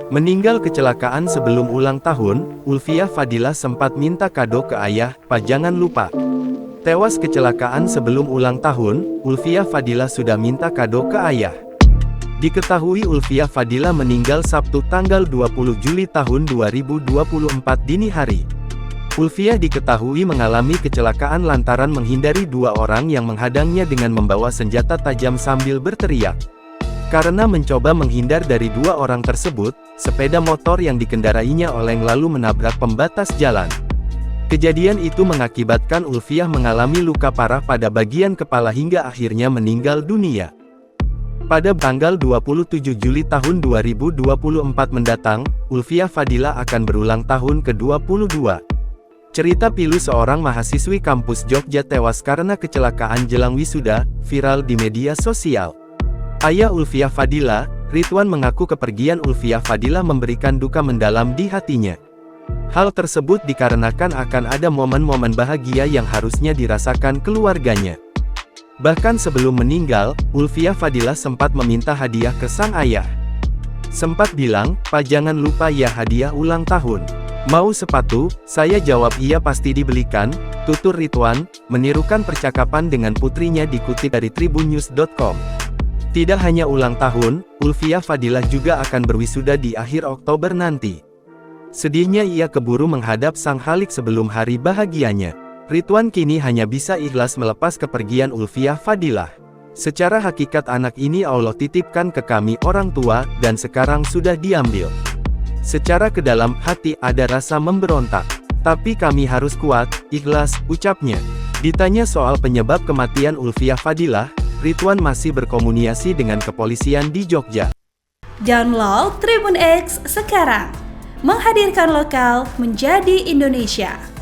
Meninggal kecelakaan sebelum ulang tahun, Ulfiah Fadilah sempat minta kado ke ayah, "Pa jangan lupa." Tewas kecelakaan sebelum ulang tahun, Ulfiah Fadilah sudah minta kado ke ayah. Diketahui Ulfiah Fadilah meninggal Sabtu tanggal 20 Juli tahun 2024 dini hari. Ulfiah diketahui mengalami kecelakaan lantaran menghindari dua orang yang menghadangnya dengan membawa senjata tajam sambil berteriak. Karena mencoba menghindar dari dua orang tersebut, sepeda motor yang dikendarainya oleng lalu menabrak pembatas jalan. Kejadian itu mengakibatkan Ulfiah mengalami luka parah pada bagian kepala hingga akhirnya meninggal dunia. Pada tanggal 27 Juli tahun 2024 mendatang, Ulfiah Fadilah akan berulang tahun ke-22. Cerita pilu seorang mahasiswi kampus Jogja tewas karena kecelakaan jelang wisuda, viral di media sosial. Ayah Ulfiah Fadilah, Ridwan mengaku kepergian Ulfiah Fadilah memberikan duka mendalam di hatinya. Hal tersebut dikarenakan akan ada momen-momen bahagia yang harusnya dirasakan keluarganya. Bahkan sebelum meninggal, Ulfiah Fadilah sempat meminta hadiah ke sang ayah. Sempat bilang, "Pa jangan lupa ya hadiah ulang tahun. Mau sepatu?" Saya jawab iya pasti dibelikan, tutur Ridwan, menirukan percakapan dengan putrinya dikutip dari tribunnews.com. Tidak hanya ulang tahun, Ulfiah Fadilah juga akan berwisuda di akhir Oktober nanti. Sedihnya ia keburu menghadap sang Khalik sebelum hari bahagianya. Ridwan kini hanya bisa ikhlas melepas kepergian Ulfiah Fadilah. Secara hakikat anak ini Allah titipkan ke kami orang tua, dan sekarang sudah diambil. Secara ke dalam hati ada rasa memberontak. Tapi kami harus kuat, ikhlas, ucapnya. Ditanya soal penyebab kematian Ulfiah Fadilah, Ridwan masih berkomunikasi dengan kepolisian di Jogja. Download Tribun X sekarang, menghadirkan lokal menjadi Indonesia.